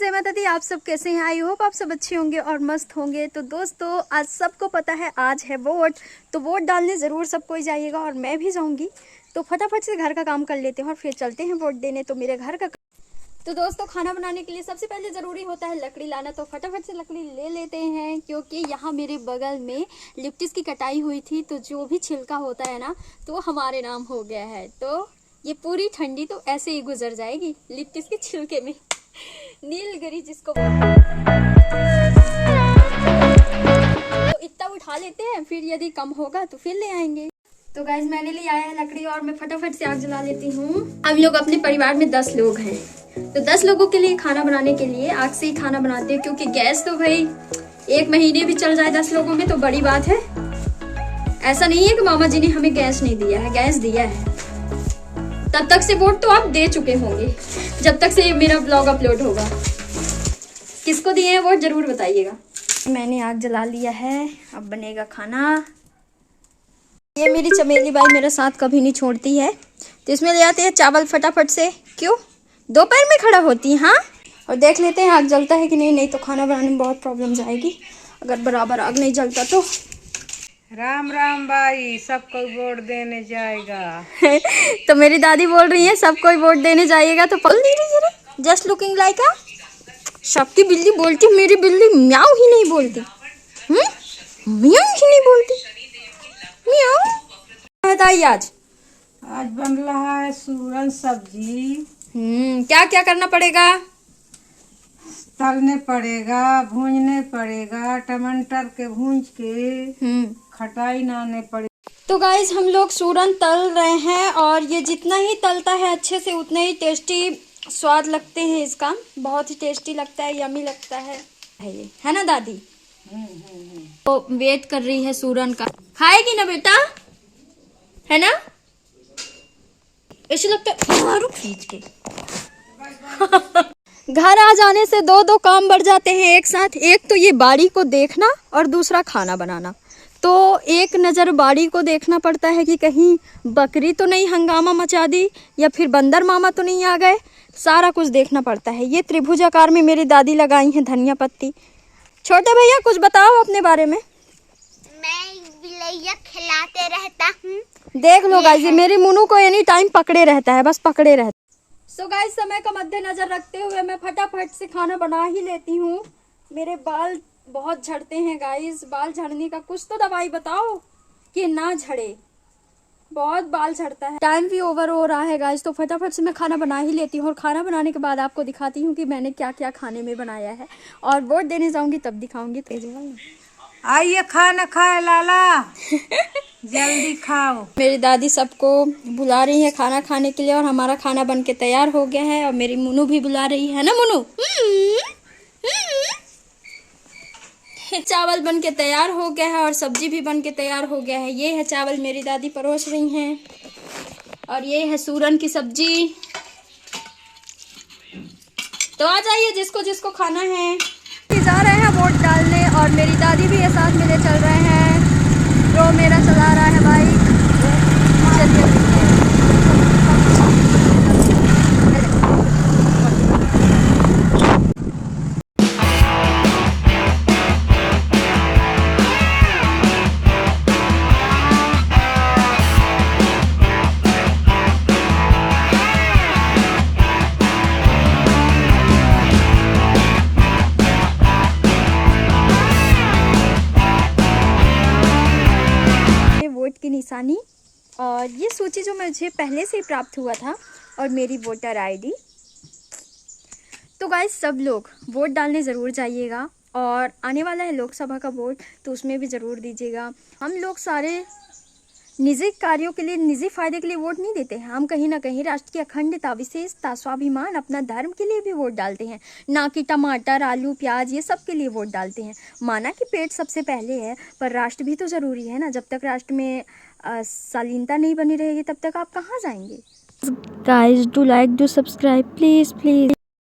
जय माता दी। आप सब कैसे हैं? आई होप आप सब अच्छे होंगे और मस्त होंगे। तो दोस्तों आज सबको पता है आज है वोट, तो वोट डालने ज़रूर सब कोई जाइएगा और मैं भी जाऊंगी। तो फटाफट से घर का काम कर लेते हैं और फिर चलते हैं वोट देने। तो मेरे घर का तो दोस्तों खाना बनाने के लिए सबसे पहले ज़रूरी होता है लकड़ी लाना। तो फटाफट से लकड़ी ले लेते हैं क्योंकि यहाँ मेरे बगल में लिप्टिस की कटाई हुई थी, तो जो भी छिलका होता है ना तो हमारे नाम हो गया है। तो ये पूरी ठंडी तो ऐसे ही गुजर जाएगी लिप्टिस के छिलके में। नीलगिरी जिसको तो इतना उठा लेते हैं, फिर यदि कम होगा तो फिर ले आएंगे। तो गाइज मैंने ले आया है लकड़ी और मैं फटाफट से आग जला लेती हूँ। हम लोग अपने परिवार में 10 लोग हैं, तो 10 लोगों के लिए खाना बनाने के लिए आग से ही खाना बनाते हैं क्योंकि गैस तो भाई 1 महीने भी चल जाए 10 लोगों में तो बड़ी बात है। ऐसा नहीं है कि मामा जी ने हमें गैस नहीं दिया है, गैस दिया है। तब तक से वोट तो आप दे चुके होंगे जब तक से मेरा ब्लॉग अपलोड होगा। किसको दिए हैं वोट जरूर बताइएगा। मैंने आग जला लिया है, अब बनेगा खाना। ये मेरी चमेली बाई मेरा साथ कभी नहीं छोड़ती है, तो इसमें ले आते हैं चावल फटाफट से। क्यों दोपहर में खड़ा होती है? हाँ, और देख लेते हैं आग जलता है कि नहीं। नहीं तो खाना बनाने में बहुत प्रॉब्लम आएगी अगर बराबर आग नहीं जलता तो। राम राम बाई, सबको वोट देने जाएगा। तो मेरी दादी बोल रही है सब कोई वोट देने जाइएगा, तो पल नहीं रही है। जस्ट लुकिंग लाइक अ सबकी बिल्ली बोलती, मेरी बिल्ली म्याऊ ही नहीं बोलती। म्याऊ ही नहीं बोलती। म्याऊ बताइए आज बन रहा है सूरन सब्जी। क्या क्या करना पड़ेगा? तलने पड़ेगा, भूनने पड़ेगा, टमाटर के भूंज के खटाई नाने पड़ेगा। तो गाइज हम लोग सूरन तल रहे हैं और ये जितना ही तलता है अच्छे से उतना ही टेस्टी स्वाद लगते हैं। इसका बहुत ही टेस्टी लगता है, यमी लगता ये है ना दादी? तो वेट कर रही है सूरन का। खाएगी ना बेटा, है ना? ऐसे लगता है मारो खींच के। घर आ जाने से दो काम बढ़ जाते हैं एक साथ। एक तो ये बाड़ी को देखना और दूसरा खाना बनाना। तो एक नज़र बाड़ी को देखना पड़ता है कि कहीं बकरी तो नहीं हंगामा मचा दी या फिर बंदर मामा तो नहीं आ गए। सारा कुछ देखना पड़ता है। ये त्रिभुजाकार में मेरी दादी लगाई हैं धनिया पत्ती। छोटे भैया कुछ बताओ अपने बारे में। मैं बिलैया खिलाते रहता हूँ। देख लो गाइस, ये मेरी मुन्नू को एनी टाइम पकड़े रहता है, बस पकड़े रहता है। सो गाइस समय का मद्देनजर रखते हुए मैं फटाफट से खाना बना ही लेती हूँ। मेरे बाल बहुत झड़ते हैं गाइस, बाल झड़ने का कुछ तो दवाई बताओ कि ना झड़े। बहुत बाल झड़ता है। टाइम भी ओवर हो रहा है गाइस, तो फटाफट से मैं खाना बना ही लेती हूँ और खाना बनाने के बाद आपको दिखाती हूँ कि मैंने क्या क्या खाने में बनाया है। और वोट देने जाऊंगी तब दिखाऊंगी। आइए खाना खाए लाला। जल्दी खाओ। मेरी दादी सबको बुला रही है खाना खाने के लिए और हमारा खाना बन के तैयार हो गया है। और मेरी मुन्नू भी बुला रही है ना मुन्नू? चावल बन के तैयार हो गया है और सब्जी भी बन के तैयार हो गया है। ये है चावल मेरी दादी परोस रही हैं और ये है सूरन की सब्जी। तो आ जाइए जिसको जिसको खाना है। जा रहे हैं वोट डालने और मेरी दादी भी ये साथ मिले चल रहे हैं। जो मेरा चला रहा है बाइक। चलिए की निशानी और ये सूची जो मुझे पहले से ही प्राप्त हुआ था और मेरी वोटर आईडी। तो गाइस सब लोग वोट डालने ज़रूर जाइएगा और आने वाला है लोकसभा का वोट, तो उसमें भी ज़रूर दीजिएगा। हम लोग सारे निजी कार्यों के लिए, निजी फायदे के लिए वोट नहीं देते हैं। हम कहीं ना कहीं राष्ट्र की अखंडता, विशेषता, स्वाभिमान, अपना धर्म के लिए भी वोट डालते हैं, ना कि टमाटर, आलू, प्याज ये सब के लिए वोट डालते हैं। माना कि पेट सबसे पहले है, पर राष्ट्र भी तो ज़रूरी है ना। जब तक राष्ट्र में शालीनता नहीं बनी रहेगी तब तक आप कहाँ जाएंगे। Guys do like, do subscribe please please.